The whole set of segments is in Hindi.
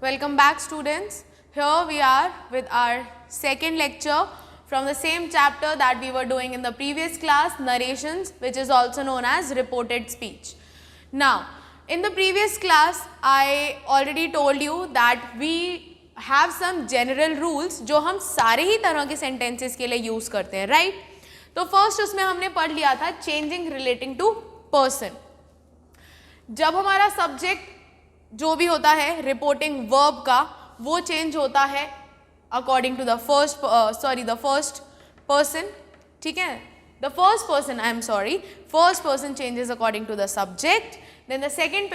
Welcome back, students. Here we are with our second lecture from the same chapter that we were doing in the previous class, narrations, which is also known as reported speech. Now, in the previous class, I already told you that we have some general rules जो हम सारे ही तरह के sentences के लिए use करते हैं, right? तो first उसमें हमने पढ़ लिया था changing relating to person. जब हमारा subject जो भी होता है रिपोर्टिंग वर्ब का वो चेंज होता है according to the first person, ठीक है. The first person changes according to the subject, then the second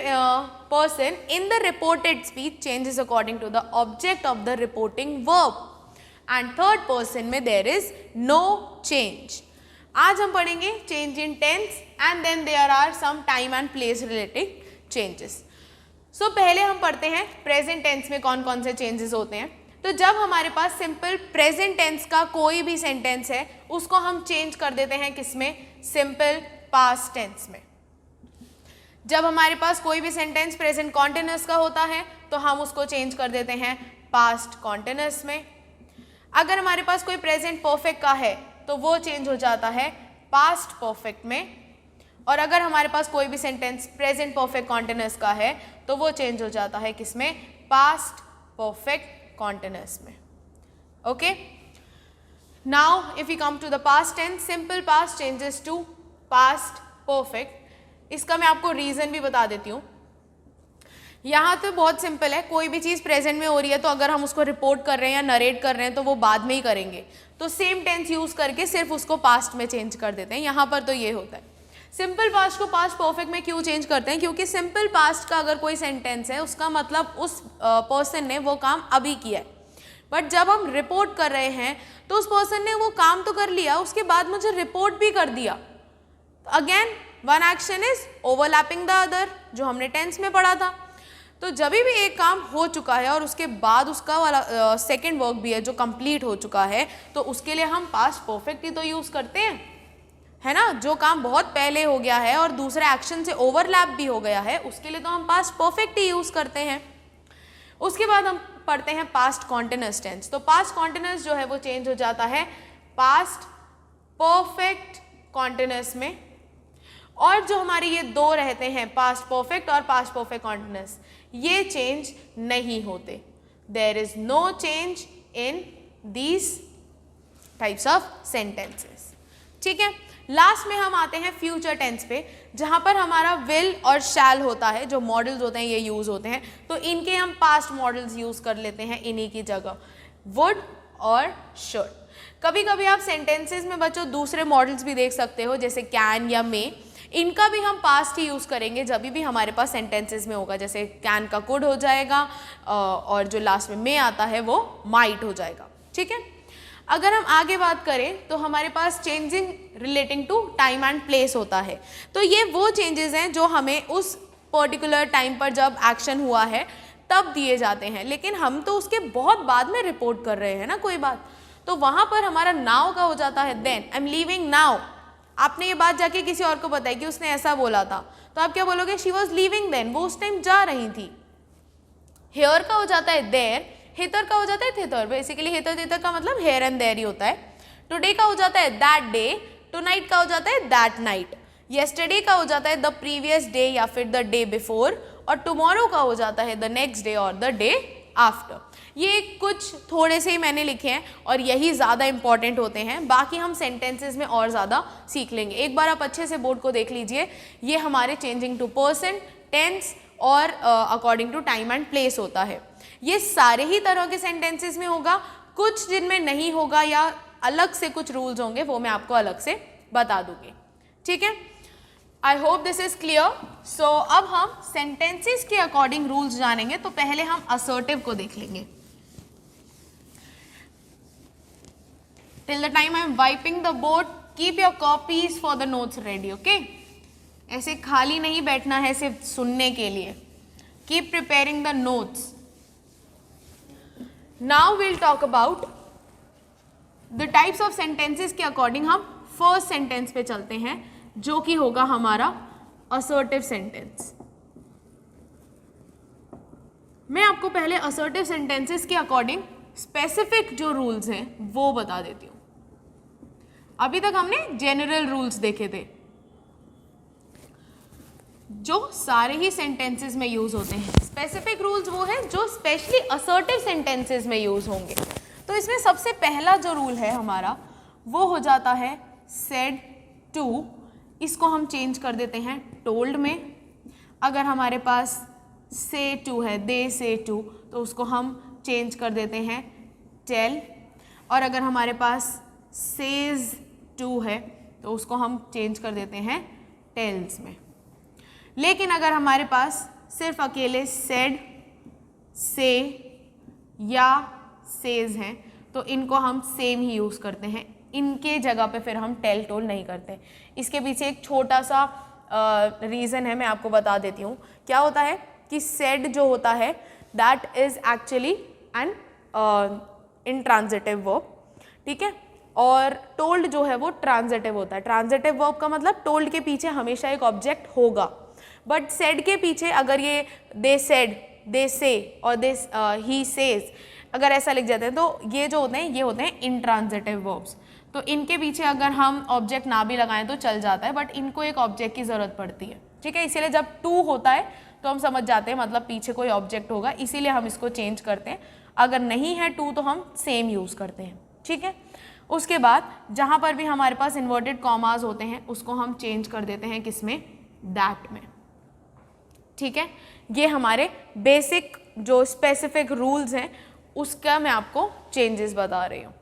person in the reported speech changes according to the object of the reporting verb, and third person में देयर इज नो चेंज. आज हम पढ़ेंगे change in tense and then there are some time and place related changes. So पहले हम पढ़ते हैं प्रेजेंट टेंस में कौन कौन से चेंजेस होते हैं. तो जब हमारे पास सिंपल प्रेजेंट टेंस का कोई भी सेंटेंस है उसको हम चेंज कर देते हैं किसमें, सिंपल पास्ट टेंस में. जब हमारे पास कोई भी सेंटेंस प्रेजेंट कॉन्टिन्यूअस का होता है तो हम उसको चेंज कर देते हैं पास्ट कॉन्टिन्यूअस में. अगर हमारे पास कोई प्रेजेंट परफेक्ट का है तो वो चेंज हो जाता है पास्ट परफेक्ट में, और अगर हमारे पास कोई भी सेंटेंस प्रेजेंट परफेक्ट कॉन्टिन्यूअस का है तो वो चेंज हो जाता है किसमें, पास्ट परफेक्ट कॉन्टिन्यूअस में. Okay, now if you come to the past tense, simple past changes to past perfect. इसका मैं आपको रीजन भी बता देती हूँ. यहाँ तो बहुत सिंपल है, कोई भी चीज़ प्रेजेंट में हो रही है तो अगर हम उसको रिपोर्ट कर रहे हैं या नरेट कर रहे हैं तो वो बाद में ही करेंगे, तो सेम टेंस यूज करके सिर्फ उसको पास्ट में चेंज कर देते हैं. यहाँ पर तो ये होता है. सिंपल पास्ट को पास्ट परफेक्ट में क्यों चेंज करते हैं, क्योंकि सिंपल पास्ट का अगर कोई सेंटेंस है उसका मतलब उस पर्सन ने वो काम अभी किया है, बट जब हम रिपोर्ट कर रहे हैं तो उस पर्सन ने वो काम तो कर लिया, उसके बाद मुझे रिपोर्ट भी कर दिया. Again one action is overlapping the other, जो हमने टेंस में पढ़ा था. तो जब भी एक काम हो चुका है और उसके बाद उसका वाला सेकेंड वर्क भी है जो कंप्लीट हो चुका है, तो उसके लिए हम पास्ट परफेक्ट ही तो यूज़ करते हैं, है ना. जो काम बहुत पहले हो गया है और दूसरे एक्शन से ओवरलैप भी हो गया है उसके लिए तो हम पास्ट परफेक्ट ही यूज़ करते हैं. उसके बाद हम पढ़ते हैं पास्ट कॉन्टिन्यूअस टेंस. तो पास्ट कॉन्टिन्यूअस जो है वो चेंज हो जाता है पास्ट परफेक्ट कॉन्टिन्यूअस में, और जो हमारे ये दो रहते हैं पास्ट परफेक्ट और पास्ट परफेक्ट कॉन्टिन्यूअस, ये चेंज नहीं होते. There is no change in these types of sentences, ठीक है. लास्ट में हम आते हैं फ्यूचर टेंस पे, जहाँ पर हमारा विल और शैल होता है, जो मॉडल्स होते हैं ये यूज़ होते हैं, तो इनके हम पास्ट मॉडल्स यूज़ कर लेते हैं इन्हीं की जगह, वुड और शुड. कभी कभी आप सेंटेंसेस में बच्चों दूसरे मॉडल्स भी देख सकते हो, जैसे कैन या मे. इनका भी हम पास्ट ही यूज़ करेंगे जब भी हमारे पास सेंटेंसेस में होगा. जैसे कैन का कुड हो जाएगा और जो लास्ट में मे आता है वो माइट हो जाएगा, ठीक है. अगर हम आगे बात करें तो हमारे पास changing relating to time and place होता है. तो ये वो चेंजेस हैं जो हमें उस पर्टिकुलर टाइम पर जब एक्शन हुआ है तब दिए जाते हैं, लेकिन हम तो उसके बहुत बाद में रिपोर्ट कर रहे हैं ना कोई बात, तो वहाँ पर हमारा नाउ का हो जाता है then. I am leaving now. आपने ये बात जाके किसी और को बताई कि उसने ऐसा बोला था, तो आप क्या बोलोगे, शी वॉज लीविंग देन, वो उस टाइम जा रही थी. हेयर का हो जाता है देयर, हेतर का हो जाता है थेतर. बेसिकली हेतर थेतर का मतलब हेयर एंड देयर ही होता है. टुडे का हो जाता है दैट डे, टुनाइट का हो जाता है दैट नाइट, येस्टरडे का हो जाता है द प्रीवियस डे या फिर द डे बिफोर, और टुमारो का हो जाता है द नेक्स्ट डे और द डे आफ्टर. ये कुछ थोड़े से ही मैंने लिखे हैं और यही ज़्यादा इंपॉर्टेंट होते हैं, बाकी हम सेंटेंसेस में और ज़्यादा सीख लेंगे. एक बार आप अच्छे से बोर्ड को देख लीजिए. ये हमारे चेंजिंग टू पर्सन, टेंस और according to time and place होता है. ये सारे ही तरह के सेंटेंसेस में होगा, कुछ जिनमें नहीं होगा या अलग से कुछ रूल्स होंगे वो मैं आपको अलग से बता दूंगी, ठीक है. I hope this is clear. So अब हम सेंटेंसेस के अकॉर्डिंग रूल्स जानेंगे. तो पहले हम असर्टिव को देख लेंगे. Till the time I am wiping the board, keep your copies for the notes ready. Okay, ऐसे खाली नहीं बैठना है सिर्फ सुनने के लिए. Keep preparing the notes. Now will talk about the types of sentences के अकॉर्डिंग हम फर्स्ट सेंटेंस पे चलते हैं, जो कि होगा हमारा असर्टिव सेंटेंस. मैं आपको पहले असर्टिव सेंटेंसेस के अकॉर्डिंग स्पेसिफिक जो रूल्स हैं वो बता देती हूँ। अभी तक हमने जनरल रूल्स देखे थे जो सारे ही सेंटेंसेस में यूज होते हैं। स्पेसिफिक रूल्स वो है जो स्पेशली असर्टिव सेंटेंसेस में यूज होंगे। तो इसमें सबसे पहला जो रूल है हमारा वो हो जाता है सेड टू, इसको हम चेंज कर देते हैं टोल्ड में। अगर हमारे पास से टू है, दे से टू, तो उसको हम चेंज कर देते हैं टेल। और अगर हमारे पास सेज टू है तो उसको हम चेंज कर देते हैं टेल्स में। लेकिन अगर हमारे पास सिर्फ अकेले सेड, से या सेज हैं तो इनको हम सेम ही यूज़ करते हैं, इनके जगह पे फिर हम टेल टोल नहीं करते। इसके पीछे एक छोटा सा रीज़न है, मैं आपको बता देती हूँ। क्या होता है कि सेड जो होता है that is actually an intransitive verb, ठीक है, और टोल्ड जो है वो ट्रांजिटिव होता है। ट्रांजिटिव वर्ब का मतलब टोल्ड के पीछे हमेशा एक ऑब्जेक्ट होगा, बट सेड के पीछे अगर ये दे सेड, दे से और दे ही सेज अगर ऐसा लिख जाते हैं तो ये जो होते हैं ये होते हैं इंट्रांजिटिव वर्ब्स। तो इनके पीछे अगर हम ऑब्जेक्ट ना भी लगाएं तो चल जाता है, बट इनको एक ऑब्जेक्ट की ज़रूरत पड़ती है, ठीक है। इसीलिए जब टू होता है तो हम समझ जाते हैं मतलब पीछे कोई ऑब्जेक्ट होगा, इसीलिए हम इसको चेंज करते हैं। अगर नहीं है टू तो हम सेम यूज़ करते हैं, ठीक है। उसके बाद जहाँ पर भी हमारे पास इन्वर्टेड कॉमास होते हैं उसको हम चेंज कर देते हैं किसमें, दैट में, ठीक है। ये हमारे बेसिक जो स्पेसिफिक रूल्स हैं उसका मैं आपको चेंजेस बता रही हूँ।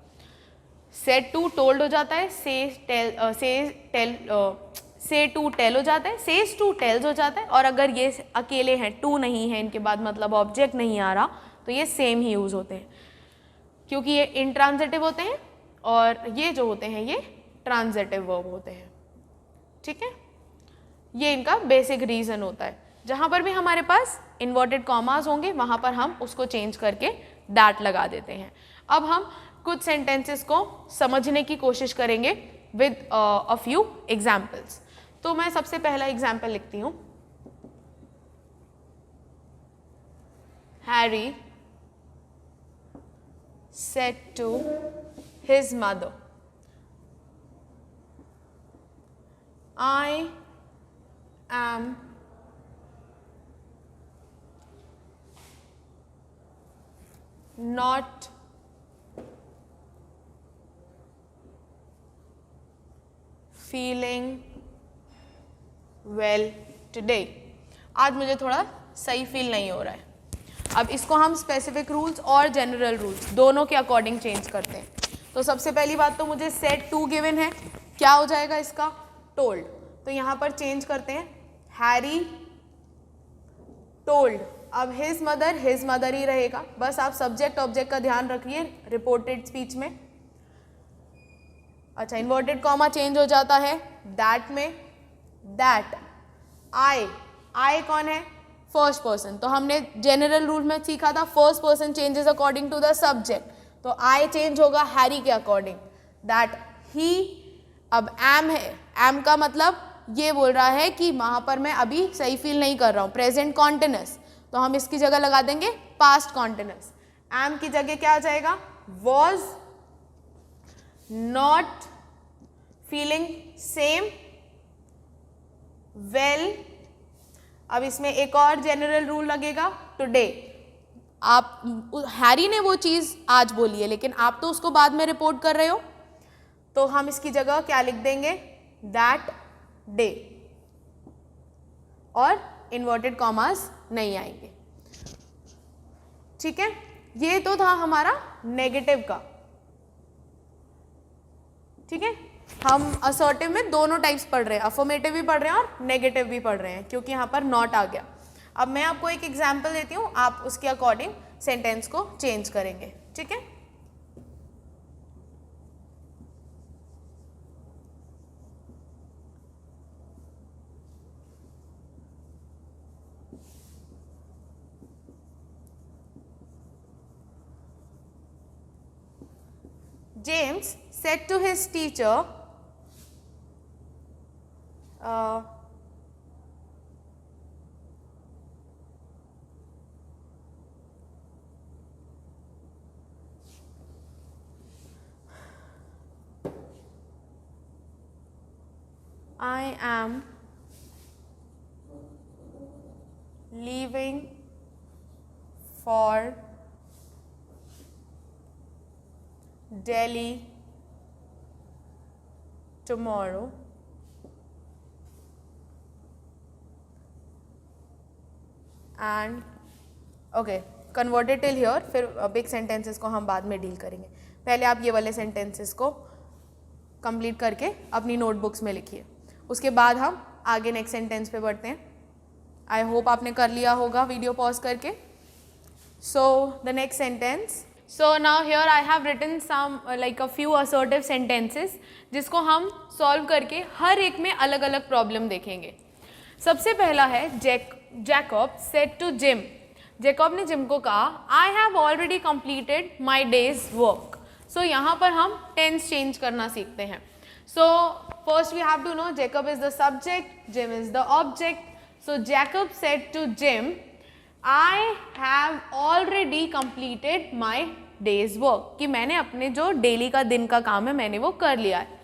सेड टू टोल्ड हो जाता है, से टू टेल हो जाता है, सेज टू टेल्स हो जाता है। और अगर ये अकेले हैं, टू नहीं है इनके बाद मतलब ऑब्जेक्ट नहीं आ रहा, तो ये सेम ही यूज़ होते हैं क्योंकि ये इंट्रांजिटिव होते हैं और ये जो होते हैं ये ट्रांजिटिव वर्ब होते हैं, ठीक है। ये इनका बेसिक रीज़न होता है। जहाँ पर भी हमारे पास इन्वर्टेड कॉमास होंगे वहाँ पर हम उसको चेंज करके दैट लगा देते हैं। अब हम कुछ सेंटेंसेस को समझने की कोशिश करेंगे विद अ फ्यू एग्जाम्पल्स। तो मैं सबसे पहला एग्जाम्पल लिखती हूँ, Harry said to his mother, I am not feeling well today. आज मुझे थोड़ा सही फील नहीं हो रहा है। अब इसको हम स्पेसिफिक रूल्स और जनरल रूल्स दोनों के अकॉर्डिंग चेंज करते हैं। तो सबसे पहली बात तो मुझे सेड टू गिवन है, क्या हो जाएगा इसका, टोल्ड। तो यहाँ पर चेंज करते हैं, हैरी टोल्ड। अब हिज मदर ही रहेगा, बस आप सब्जेक्ट ऑब्जेक्ट का ध्यान रखिए रिपोर्टेड स्पीच में। अच्छा, इन्वर्टेड कॉमा चेंज हो जाता है दैट में, दैट। आई कौन है, फर्स्ट पर्सन। तो हमने जनरल रूल में सीखा था first person changes according to the subject, तो आई चेंज होगा हैरी के अकॉर्डिंग, दैट ही। अब एम है, एम का मतलब ये बोल रहा है कि वहाँ पर मैं अभी सही फील नहीं कर रहा हूँ, प्रेजेंट कॉन्टिन्यूस, तो हम इसकी जगह लगा देंगे पास्ट कॉन्टिन्यूस। एम की जगह क्या आ जाएगा, was not feeling same well. अब इसमें एक और जनरल रूल लगेगा, टुडे। आप, हैरी ने वो चीज़ आज बोली है लेकिन आप तो उसको बाद में रिपोर्ट कर रहे हो, तो हम इसकी जगह क्या लिख देंगे, दैट डे, और इन्वर्टेड कॉमास नहीं आएंगे, ठीक है। ये तो था हमारा नेगेटिव का, ठीक है। हम असर्टिव में दोनों टाइप्स पढ़ रहे हैं, अफर्मेटिव भी पढ़ रहे हैं और नेगेटिव भी पढ़ रहे हैं क्योंकि यहाँ पर नॉट आ गया। अब मैं आपको एक एग्जाम्पल देती हूँ, आप उसके अकॉर्डिंग सेंटेंस को चेंज करेंगे, ठीक है। James said to his teacher, I am leaving for Delhi tomorrow. And okay, converted till here, फिर बिग सेंटेंसेस को हम बाद में डील करेंगे. पहले आप ये वाले सेंटेंसेस को कंप्लीट करके अपनी नोटबुक्स में लिखिए, उसके बाद हम आगे नेक्स्ट सेंटेंस पे बढ़ते हैं. आई होप आपने कर लिया होगा वीडियो पॉज करके. So the next sentence. So now here I have written some like a few assertive sentences जिसको हम सॉल्व करके हर एक में अलग अलग प्रॉब्लम देखेंगे. सबसे पहला है Jacob said to Jim. Jacob ने जिम को कहा I have already completed my day's work. So यहाँ पर हम टेंस चेंज करना सीखते हैं. So first we have to know Jacob is the subject, Jim is the object. So Jacob said to Jim I have already completed my day's work, कि मैंने अपने जो डेली का दिन का काम है मैंने वो कर लिया है.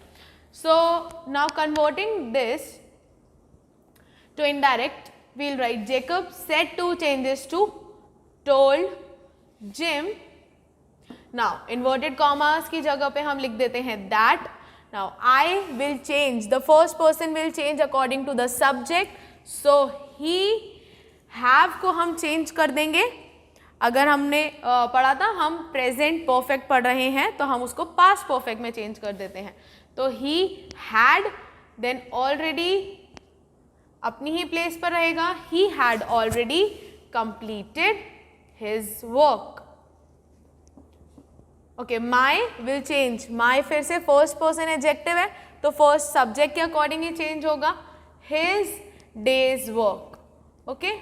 So now converting this to indirect we'll write Jacob said to changes to told Jim. Now inverted commas की जगह पे हम लिख देते हैं that. Now I will change, the first person will change according to the subject. So he have को हम change कर देंगे. अगर हमने पढ़ा था हम present perfect पढ़ रहे हैं तो हम उसको past perfect में change कर देते हैं. तो he had, then already अपनी ही प्लेस पर रहेगा. He had already completed his work. Okay, my will change. My फिर से first person adjective है तो first subject के अकॉर्डिंग ही चेंज होगा. His day's work. Okay,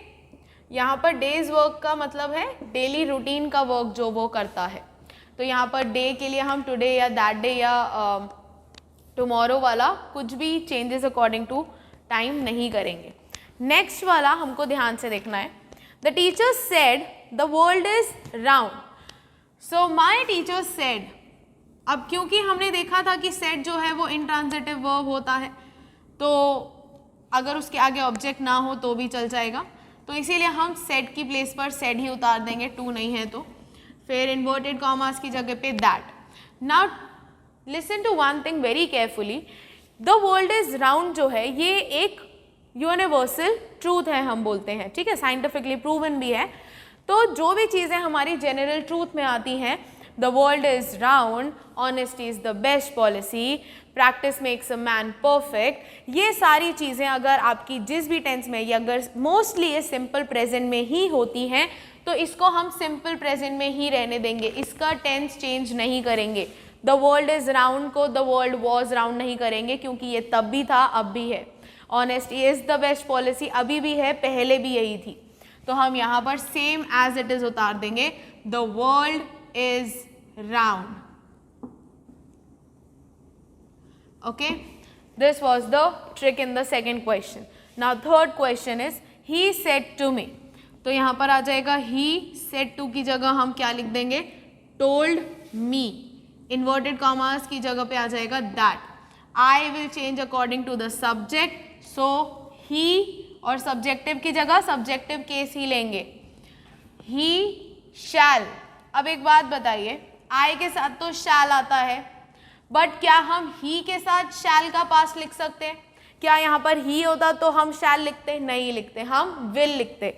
यहाँ पर डेज वर्क का मतलब है डेली रूटीन का वर्क जो वो करता है. तो यहाँ पर डे के लिए हम टुडे या दैट डे या टुमारो वाला कुछ भी चेंजेस अकॉर्डिंग टू टाइम नहीं करेंगे. नेक्स्ट वाला हमको ध्यान से देखना है. The teacher said the world is round. So my teacher said. अब क्योंकि हमने देखा था कि सेड जो है वो इंट्रांजिटिव वर्ब होता है तो अगर उसके आगे ऑब्जेक्ट ना हो तो भी चल जाएगा, तो इसीलिए हम सेड की प्लेस पर सेड ही उतार देंगे, टू नहीं है तो. फिर इन्वर्टेड कॉमास की जगह पे that. Now listen to one thing very carefully. The world is round जो है ये एक यूनिवर्सल ट्रूथ है हम बोलते हैं, ठीक है, साइंटिफिकली प्रूवन भी है. तो जो भी चीज़ें हमारी जनरल ट्रूथ में आती हैं, the world is round, honesty is the best policy, practice makes a man perfect, ये सारी चीज़ें अगर आपकी जिस भी टेंस में या अगर मोस्टली ये सिंपल प्रेजेंट में ही होती हैं तो इसको हम सिंपल प्रेजेंट में ही रहने देंगे, इसका टेंस चेंज नहीं करेंगे. द वर्ल्ड इज राउंड को द वर्ल्ड वॉज राउंड नहीं करेंगे क्योंकि ये तब भी था अब भी है. Honesty is the best policy अभी भी है पहले भी यही थी, तो हम यहाँ पर सेम एज इट इज उतार देंगे. The world is round. Okay, this was the trick in the second question. Now third question is he said to me. तो यहाँ पर आ जाएगा ही सेड टू की जगह हम क्या लिख देंगे, टोल्ड मी. इन्वर्टेड कॉमास की जगह पे आ जाएगा that. I will change according to the subject. So he और सब्जेक्टिव की जगह सब्जेक्टिव केस ही लेंगे. ही शैल. अब एक बात बताइए, आई के साथ तो शैल आता है बट क्या हम ही के साथ शैल का पास्ट लिख सकते हैं? क्या यहाँ पर ही होता तो हम शैल लिखते? नहीं लिखते, हम विल लिखते.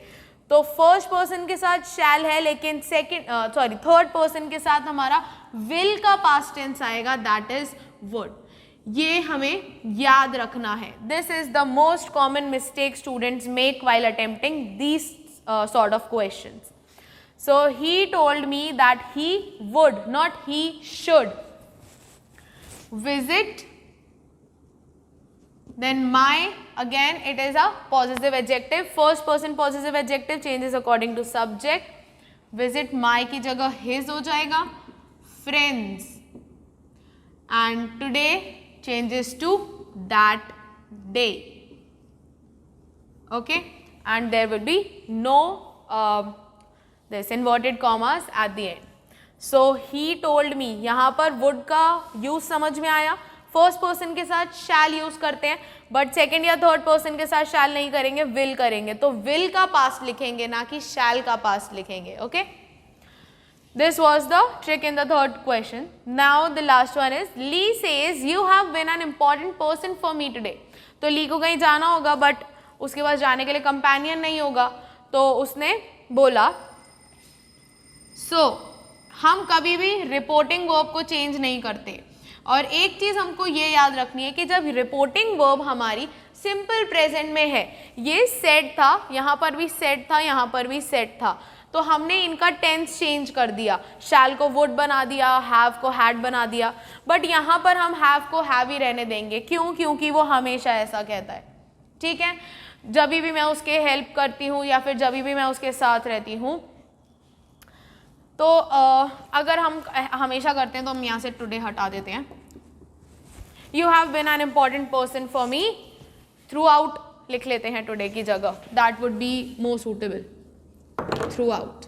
तो फर्स्ट पर्सन के साथ शैल है लेकिन थर्ड पर्सन के साथ हमारा विल का पास्ट टेंस आएगा, दैट इज वुड. ये हमें याद रखना है. This is the most common mistake students make while attempting these sort of questions. So he told me that he would, not he should, visit. Then my, again it is a possessive adjective, first person possessive adjective changes according to subject. Visit my की जगह his हो जाएगा. Friends and today changes to that day. Okay, and there will be no this inverted commas at the end. So he told me, यहाँ पर वुड का यूज समझ में आया. फर्स्ट पर्सन के साथ शैल यूज करते हैं, बट सेकंड या थर्ड पर्सन के साथ शैल नहीं करेंगे, विल करेंगे। तो विल का पास्ट लिखेंगे, ना कि शैल का पास्ट लिखेंगे। Okay, this was the trick in the third question. Now the last one is Lee says you have been an important person for me today. तो ली को कहीं जाना होगा, बट उसके पास जाने के लिए कंपेनियन नहीं होगा, तो उसने बोला हम कभी भी रिपोर्टिंग वर्ब को चेंज नहीं करते। और एक चीज़ हमको ये याद रखनी है कि जब रिपोर्टिंग वर्ब हमारी सिंपल प्रेजेंट में है, ये सेड था, यहाँ पर भी सेड था, यहाँ पर भी सेड था, तो हमने इनका टेंस चेंज कर दिया, शैल को वुड बना दिया, हैव को हैड बना दिया, बट यहाँ पर हम हैव को हैव ही रहने देंगे। क्यों? क्योंकि वो हमेशा ऐसा कहता है। ठीक है, जब भी मैं उसके हेल्प करती हूँ या फिर जब भी मैं उसके साथ रहती हूँ, तो अगर हम हमेशा करते हैं तो हम यहाँ से टुडे हटा देते हैं। You have been an important person for me, throughout लिख लेते हैं टुडे की जगह, that would be more suitable, throughout.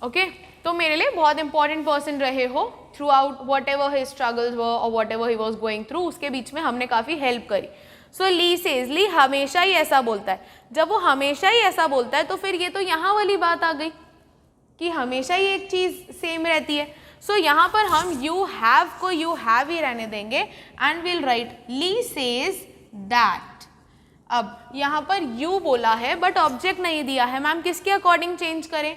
Okay, तो मेरे लिए बहुत इंपॉर्टेंट पर्सन रहे हो throughout, whatever his struggles were और whatever he was going through, उसके बीच में हमने काफ़ी हेल्प करी। सो ली सेज, ली हमेशा ही ऐसा बोलता है। जब वो हमेशा ही ऐसा बोलता है तो फिर ये तो यहाँ वाली बात आ गई कि हमेशा ही एक चीज़ सेम रहती है। सो यहाँ पर हम यू हैव को यू हैव ही रहने देंगे and will write Lee says that. अब यहाँ पर यू बोला है बट ऑब्जेक्ट नहीं दिया है, मैम किसके अकॉर्डिंग चेंज करें?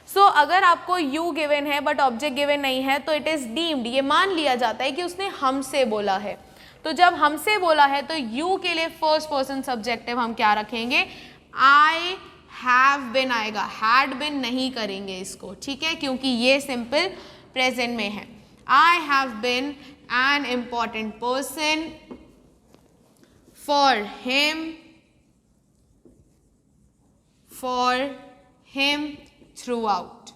सो अगर आपको यू गिवन है बट ऑब्जेक्ट गिवन नहीं है तो इट इज़ डीम्ड, ये मान लिया जाता है कि उसने हमसे बोला है। तो जब हमसे बोला है तो यू के लिए फर्स्ट पर्सन सब्जेक्टिव हम क्या रखेंगे? आई हैव बिन आएगा, हैड बिन नहीं करेंगे इसको, ठीक है, क्योंकि ये सिंपल प्रेजेंट में है। I have been an important person for him throughout.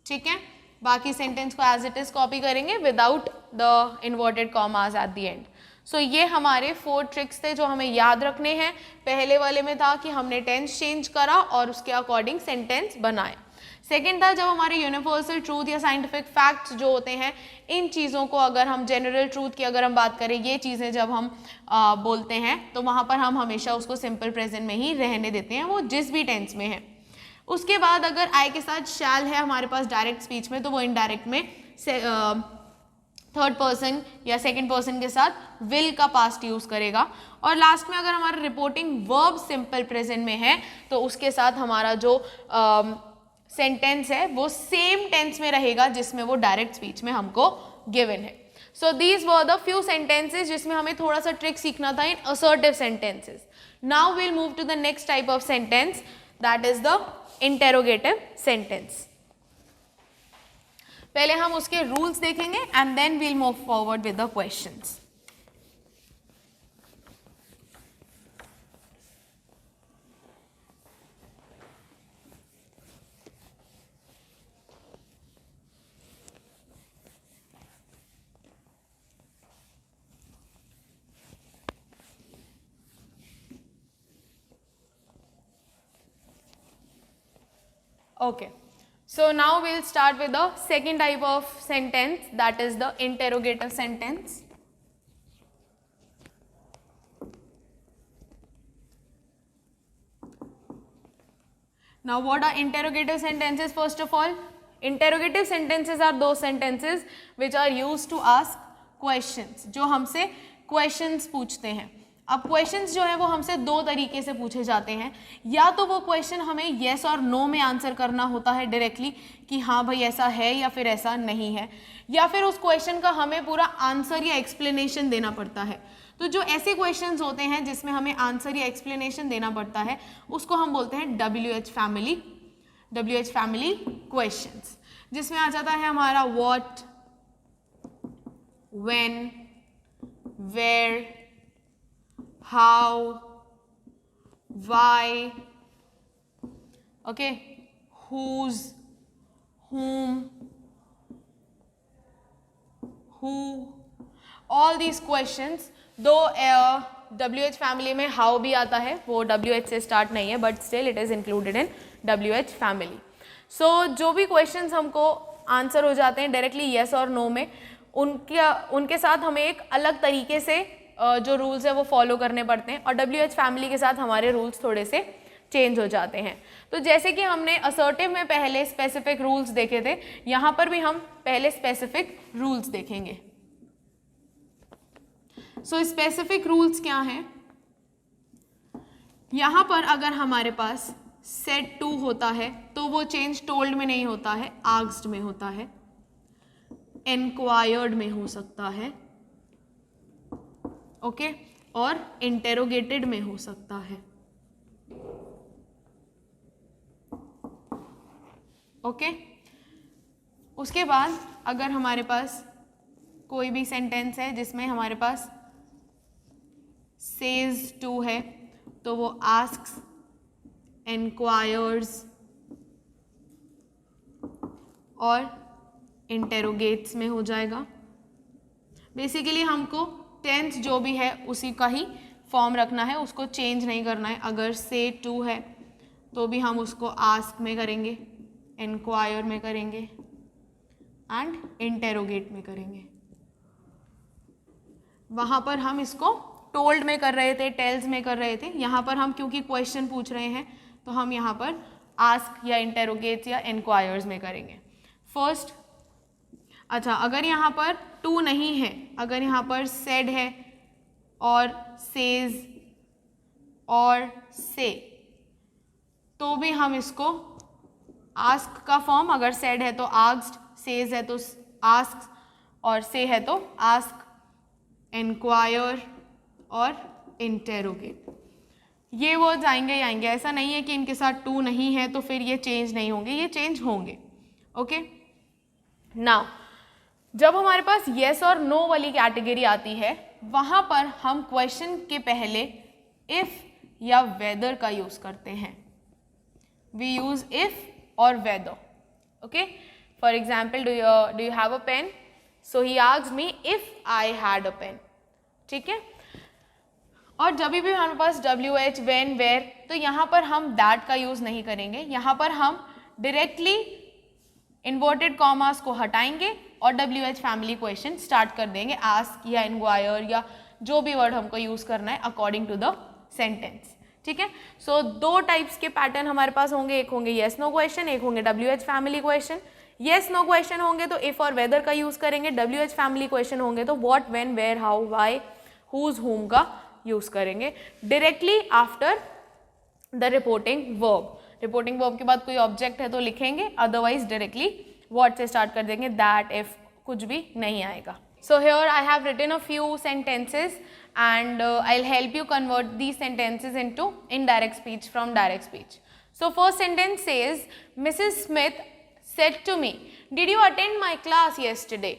ठीक है, बाकी सेंटेंस को एज इट इज कॉपी करेंगे without the inverted commas at the end. So ये हमारे 4 ट्रिक्स थे जो हमें याद रखने हैं। पहले वाले में था कि हमने टेंस चेंज करा और उसके अकॉर्डिंग सेंटेंस बनाए। सेकेंड था जब हमारे यूनिवर्सल ट्रूथ या साइंटिफिक फैक्ट्स जो होते हैं, इन चीज़ों को अगर हम जनरल ट्रूथ की अगर हम बात करें, ये चीज़ें जब हम बोलते हैं तो वहाँ पर हम हमेशा उसको सिंपल प्रेजेंट में ही रहने देते हैं, वो जिस भी टेंस में है। उसके बाद अगर आई के साथ शैल है हमारे पास डायरेक्ट स्पीच में, तो वो इनडायरेक्ट में थर्ड पर्सन या सेकंड पर्सन के साथ विल का पास्ट यूज करेगा। और लास्ट में अगर हमारा रिपोर्टिंग वर्ब सिंपल प्रेजेंट में है तो उसके साथ हमारा जो सेंटेंस है वो सेम टेंस में रहेगा जिसमें वो डायरेक्ट स्पीच में हमको गिवन है। So these were the few sentences जिसमें हमें थोड़ा सा ट्रिक सीखना था in assertive sentences. Now we'll move to the next type of sentence, that is the interrogative sentence. पहले हम उसके रूल्स देखेंगे and then we'll move forward with the questions. Okay, so now we'll start with the second type of sentence, that is the interrogative sentence. Now what are interrogative sentences? First of all, interrogative sentences are those sentences which are used to ask questions, जो हमसे questions पूछते हैं। अब क्वेश्चंस जो है वो हमसे 2 तरीके से पूछे जाते हैं, या तो वो क्वेश्चन हमें येस और नो में आंसर करना होता है डायरेक्टली कि हाँ भाई ऐसा है या फिर ऐसा नहीं है, या फिर उस क्वेश्चन का हमें पूरा आंसर या एक्सप्लेनेशन देना पड़ता है। तो जो ऐसे क्वेश्चंस होते हैं जिसमें हमें आंसर या एक्सप्लेनेशन देना पड़ता है उसको हम बोलते हैं WH फैमिली क्वेश्चंस, जिसमें आ जाता है हमारा what, when, where, how, why, okay, whose, whom, who, all these questions। दो WH फैमिली में how भी आता है, वो WH से स्टार्ट नहीं है but still it is included in WH फैमिली। सो जो भी क्वेश्चंस हमको आंसर हो जाते हैं डायरेक्टली येस और नो में, उनके साथ हमें एक अलग तरीके से जो रूल्स है वो फॉलो करने पड़ते हैं, और WH फैमिली के साथ हमारे रूल्स थोड़े से चेंज हो जाते हैं। तो जैसे कि हमने असर्टिव में पहले स्पेसिफिक रूल्स देखे थे, यहाँ पर भी हम पहले स्पेसिफिक रूल्स देखेंगे। सो स्पेसिफिक रूल्स क्या हैं? यहाँ पर अगर हमारे पास सेड टू होता है तो वो चेंज टोल्ड में नहीं होता है, आस्क्ड में होता है, इंक्वायर्ड में हो सकता है, ओके, और इंटेरोगेटेड में हो सकता है, ओके। उसके बाद अगर हमारे पास कोई भी सेंटेंस है जिसमें हमारे पास सेज टू है तो वो आस्क्स, इंक्वायर्स और इंटेरोगेट्स में हो जाएगा। बेसिकली हमको टेंस जो भी है उसी का ही फॉर्म रखना है, उसको चेंज नहीं करना है। अगर से टू है तो भी हम उसको आस्क में करेंगे, इंक्वायर में करेंगे एंड इंटेरोगेट में करेंगे। वहाँ पर हम इसको टोल्ड में कर रहे थे, टेल्स में कर रहे थे। यहाँ पर हम क्योंकि क्वेश्चन पूछ रहे हैं तो हम यहाँ पर आस्क या इंटेरोगेट्स या इंक्वायर्स में करेंगे फर्स्ट। अच्छा, अगर यहाँ पर टू नहीं है, अगर यहाँ पर सेड है और सेज और से, तो भी हम इसको आस्क का फॉर्म, अगर सेड है तो आस्क्ड, सेज है तो आस्क और से है तो आस्क, इंक्वायर और इंटेरोगेट। ये वर्ड्स आएंगे ही आएंगे, ऐसा नहीं है कि इनके साथ टू नहीं है तो फिर ये चेंज नहीं होंगे, ये चेंज होंगे, ओके। नाउ जब हमारे पास येस और नो वाली कैटेगरी आती है, वहाँ पर हम क्वेश्चन के पहले इफ या वेदर का यूज करते हैं। वी यूज इफ और whether, okay. For example, do you have a pen? So he asked me if I had a pen, ठीक है। और जब भी हमारे पास WH, व्हेन, वेयर, तो यहाँ पर हम दैट का यूज नहीं करेंगे। यहाँ पर हम डायरेक्टली इन्वर्टेड कॉमास को हटाएंगे और WH फैमिली क्वेश्चन स्टार्ट कर देंगे, आस्क या इंक्वायर या जो भी वर्ड हमको यूज करना है अकॉर्डिंग टू द सेंटेंस, ठीक है। सो दो टाइप्स के पैटर्न हमारे पास होंगे, एक होंगे येस नो क्वेश्चन, एक होंगे WH family question. Yes no question होंगे तो इफ और वेदर का यूज करेंगे, WH फैमिली क्वेश्चन होंगे तो what, when, where, how, why, whose, whom का यूज करेंगे directly after the reporting verb. Reporting verb के बाद कोई ऑब्जेक्ट है तो लिखेंगे, अदरवाइज डायरेक्टली व्हाट से स्टार्ट कर देंगे, दैट, इफ, कुछ भी नहीं आएगा। So here I have written a few sentences and I'll help you convert these sentences into indirect speech from direct speech. So first sentence says, Mrs. Smith said to me, did you attend my class yesterday?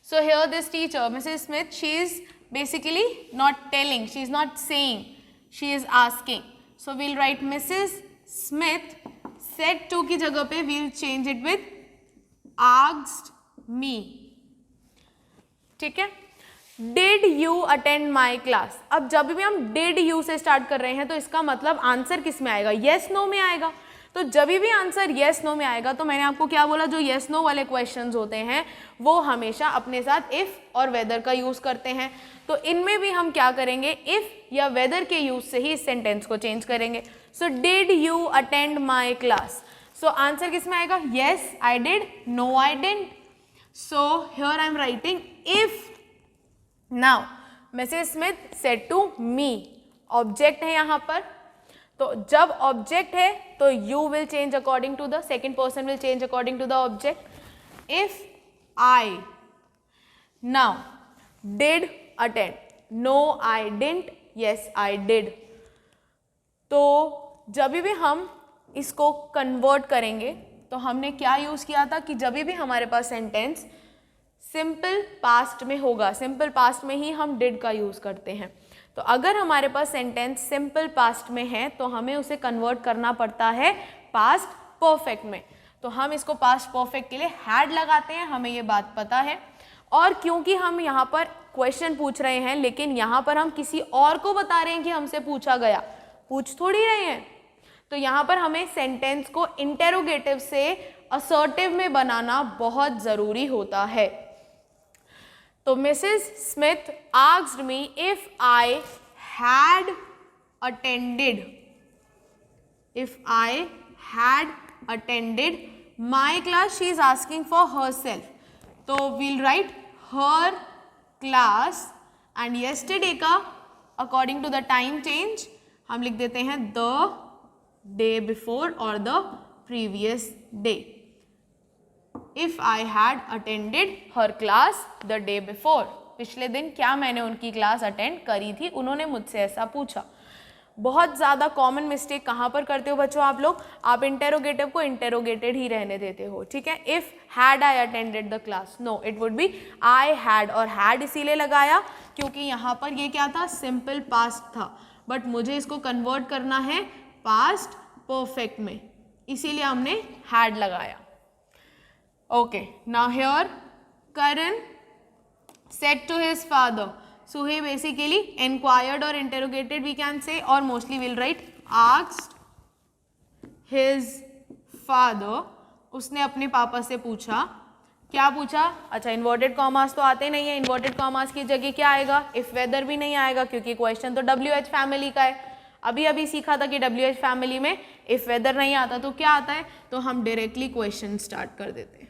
So here this teacher, Mrs. Smith, she is basically not telling, she is not saying, she is asking. So we'll write Mrs. Smith said to की जगह पे we'll change it with asked me, ठीक है। Did you attend my class? अब जब भी हम did you से स्टार्ट कर रहे हैं तो इसका मतलब आंसर किस में आएगा, yes no में आएगा। तो जब भी आंसर yes no में आएगा तो मैंने आपको क्या बोला, जो yes no वाले क्वेश्चंस होते हैं वो हमेशा अपने साथ if और whether का यूज करते हैं। तो इनमें भी हम क्या करेंगे, if या whether के यूज से ही इस सेंटेंस को चेंज करेंगे। सो did you attend my class? So answer किस में आएगा, yes I did, no I didn't. So here I am writing if. Now Mrs. Smith said to me, object है यहाँ पर, तो जब ऑब्जेक्ट है तो you will change according to the second person will change according to the object. If I now did attend, no I didn't, yes I did. तो जब भी हम इसको कन्वर्ट करेंगे तो हमने क्या यूज़ किया था कि जब भी हमारे पास सेंटेंस सिंपल पास्ट में होगा, सिंपल पास्ट में ही हम डिड का यूज़ करते हैं। तो अगर हमारे पास सेंटेंस सिंपल पास्ट में है तो हमें उसे कन्वर्ट करना पड़ता है पास्ट परफेक्ट में। तो हम इसको पास्ट परफेक्ट के लिए हैड लगाते हैं, हमें ये बात पता है। और क्योंकि हम यहाँ पर क्वेश्चन पूछ रहे हैं लेकिन यहाँ पर हम किसी और को बता रहे हैं कि हमसे पूछा गया, पूछ थोड़ी रहे हैं, तो यहाँ पर हमें सेंटेंस को इंटेरोगेटिव से असर्टिव में बनाना बहुत ज़रूरी होता है। तो Mrs Smith asked me if I had attended my class, she is asking for herself. तो we'll write her class and yesterday का according to the time change हम लिख देते हैं the day before or the previous day. If I had attended her class the day before, पिछले दिन क्या मैंने उनकी क्लास अटेंड करी थी, उन्होंने मुझसे ऐसा पूछा। बहुत ज़्यादा कॉमन मिस्टेक कहाँ पर करते हो बच्चों आप लोग, आप इंटेरोगेटिव को इंटेरोगेटेड ही रहने देते हो, ठीक है। If had I attended the class, no it would be I had, और हैड इसीलिए लगाया क्योंकि यहाँ पर ये क्या था, सिंपल पास्ट था, बट मुझे इसको कन्वर्ट करना है पास्ट परफेक्ट में, इसीलिए हमने हैड लगाया। Okay, now here Karan said to his father, so he basically inquired or interrogated we can say, or mostly we'll write asked his father, उसने अपने पापा से पूछा। क्या पूछा, अच्छा इन्वर्टेड कॉमास तो आते नहीं है, इन्वर्टेड कॉमास की जगह क्या आएगा, इफ वेदर भी नहीं आएगा क्योंकि क्वेश्चन तो WH फैमिली का है। अभी अभी सीखा था कि WH फैमिली में इफ वेदर नहीं आता तो क्या आता है, तो हम डायरेक्टली क्वेश्चन स्टार्ट कर देते हैं।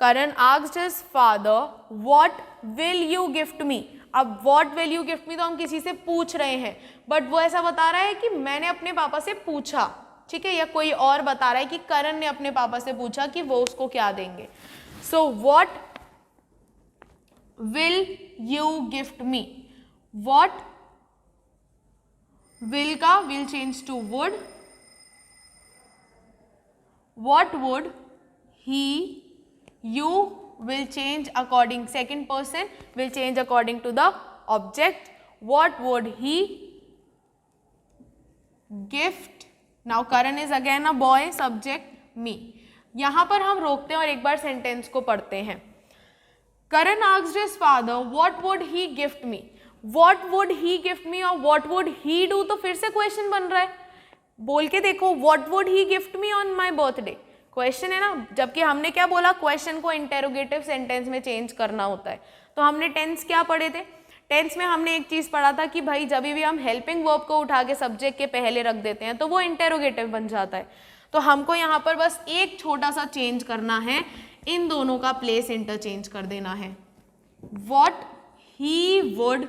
Karan asked his father, what will you gift me? अब what will you gift me तो हम किसी से पूछ रहे हैं, बट वो ऐसा बता रहा है कि मैंने अपने पापा से पूछा, ठीक है, या कोई और बता रहा है कि करण ने अपने पापा से पूछा कि वो उसको क्या देंगे। So what will you gift me? What will का will change to would. What would he, you will change according, second person will change according to the object. What would he gift? Now Karan is again a boy, subject me. यहाँ पर हम रोकते हैं और एक बार सेंटेंस को पढ़ते हैं। Karan asked his father, what would he gift me? What would he gift me और what would he do, तो फिर से क्वेश्चन बन रहा है। बोल के देखो, what would he gift me on my birthday, question है ना, जबकि हमने क्या बोला, क्वेश्चन को इंटेरोगेटिव सेंटेंस में चेंज करना होता है। तो हमने टेंस क्या पढ़े थे, टेंस में हमने एक चीज़ पढ़ा था कि भाई जब भी हम हेल्पिंग वर्ब को उठा के सब्जेक्ट के पहले रख देते हैं तो वो इंटेरोगेटिव बन जाता है। तो हमको यहाँ पर बस एक छोटा सा चेंज करना है, इन दोनों का प्लेस इंटरचेंज कर देना है। वॉट ही वुड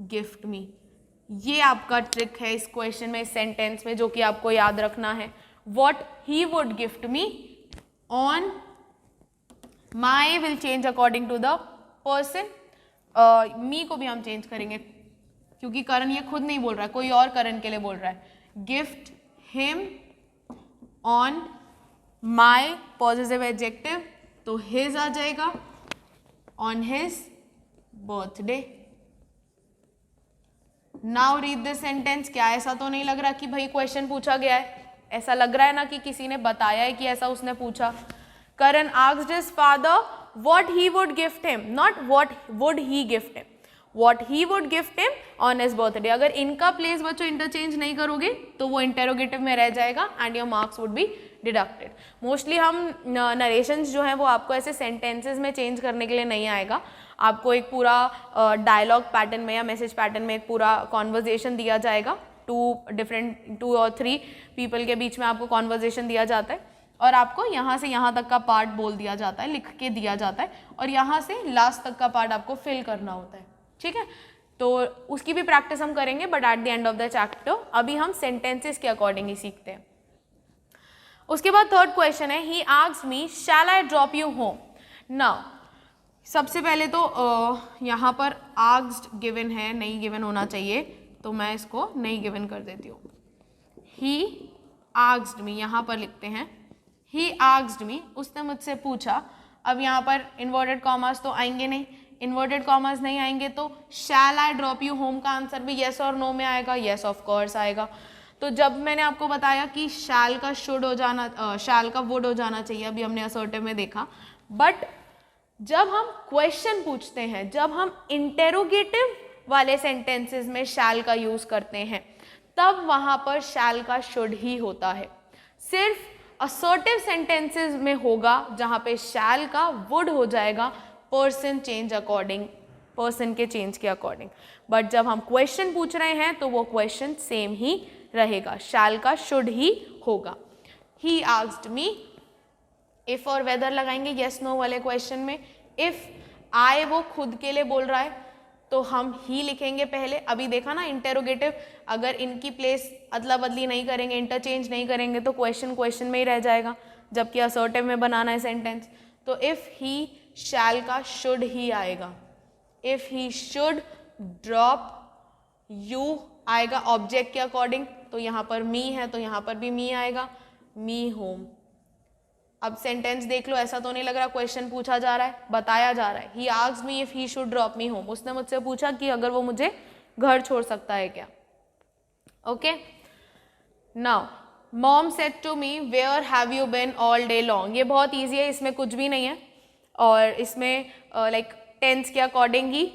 गिफ्ट मी, ये आपका ट्रिक है इस क्वेश्चन में, इस सेंटेंस में, जो कि आपको याद रखना है। What he would gift me on, my will change according to the person, me को भी हम चेंज करेंगे क्योंकि करण ये खुद नहीं बोल रहा है, कोई और करण के लिए बोल रहा है। Gift him on my positive adjective, तो his आ जाएगा, on his birthday. Now read this sentence. क्या ऐसा तो नहीं लग रहा कि भाई क्वेश्चन पूछा गया है, ऐसा लग रहा है ना कि किसी ने बताया है कि ऐसा उसने पूछा। Karan asked his father what he would gift him, not what would he gift him, what he would gift him on his birthday। अगर इनका प्लेस बच्चों इंटरचेंज नहीं करोगे तो वो इंटेरोगेटिव में रह जाएगा and your marks would be deducted. Mostly हम नरेशंस जो हैं वो आपको ऐसे सेंटेंसेस में चेंज करने के लिए नहीं आएगा, आपको एक पूरा डायलॉग पैटर्न में या मैसेज पैटर्न में एक पूरा कॉन्वर्जेशन दिया जाएगा, टू और थ्री पीपल के बीच में आपको कॉन्वर्जेशन दिया जाता है और आपको यहाँ से यहाँ तक का पार्ट बोल दिया जाता है, लिख के दिया जाता है, और यहाँ से लास्ट तक का पार्ट आपको फिल करना होता है, ठीक है। तो उसकी भी प्रैक्टिस हम करेंगे but at the end of the chapter. अभी हम सेंटेंसेस के अकॉर्डिंग ही सीखते हैं। उसके बाद थर्ड क्वेश्चन है, he asked me shall I drop you home. Now सबसे पहले तो यहाँ पर आस्क्ड गिवन है, नहीं गिवन होना चाहिए, तो मैं इसको नहीं गिवन कर देती हूँ। ही आस्क्ड मी यहाँ पर लिखते हैं, ही आस्क्ड मी, उसने मुझसे पूछा। अब यहाँ पर इन्वर्टेड कॉमर्स तो आएंगे नहीं, इन्वर्टेड कॉमर्स नहीं आएंगे तो शैल आई ड्रॉप यू होम का आंसर भी येस और नो में आएगा, येस ऑफ कोर्स आएगा। तो जब मैंने आपको बताया कि शैल का शुड हो जाना, शैल का वुड हो जाना चाहिए, अभी हमने असर्टिव में देखा, बट जब हम क्वेश्चन पूछते हैं, जब हम इंटेरोगेटिव वाले सेंटेंसेस में शैल का यूज करते हैं, तब वहां पर शैल का शुड ही होता है। सिर्फ असर्टिव सेंटेंसेस में होगा जहाँ पे शैल का वुड हो जाएगा पर्सन चेंज अकॉर्डिंग, पर्सन के चेंज के अकॉर्डिंग। बट जब हम क्वेश्चन पूछ रहे हैं तो वो क्वेश्चन सेम ही रहेगा, शैल का शुड ही होगा। ही आस्क्ड मी, इफ और वेदर लगाएंगे यस नो वाले क्वेश्चन में। इफ आई वो खुद के लिए बोल रहा है तो हम ही लिखेंगे पहले। अभी देखा ना इंटेरोगेटिव, अगर इनकी प्लेस अदला बदली नहीं करेंगे, इंटरचेंज नहीं करेंगे तो क्वेश्चन क्वेश्चन में ही रह जाएगा, जबकि असर्टिव में बनाना है सेंटेंस। तो इफ ही, शैल का शुड ही आएगा। If he should drop you आएगा ऑब्जेक्ट के अकॉर्डिंग, तो यहाँ पर मी है तो यहाँ पर भी मी आएगा, मी होम। अब सेंटेंस देख लो, ऐसा तो नहीं लग रहा क्वेश्चन पूछा जा रहा है, बताया जा रहा है। He asked me if he should drop me home, उसने मुझसे पूछा कि अगर वो मुझे घर छोड़ सकता है क्या। Okay, now mom said to me where have you been all day long. ये बहुत ईजी है, इसमें कुछ भी नहीं है और इसमें लाइक टेंस के अकॉर्डिंग ही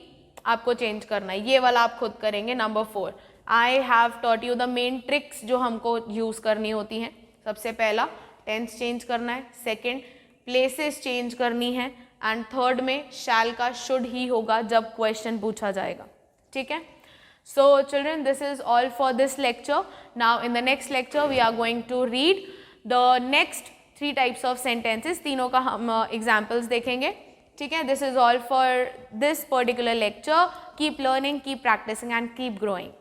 आपको चेंज करना है। ये वाला आप खुद करेंगे। Number 4, I have taught you the main tricks जो हमको यूज़ करनी होती हैं। सबसे पहला टेंस चेंज करना है, सेकंड प्लेसेस चेंज करनी है, एंड थर्ड में शैल का शुड ही होगा जब क्वेश्चन पूछा जाएगा। ठीक है, so children this is all for this lecture. Now in the next lecture we are going to read the next 3 types of sentences, तीनों का हम एग्जाम्पल्स देखेंगे। ठीक है, this is all for this particular lecture. Keep learning, keep practising and keep growing.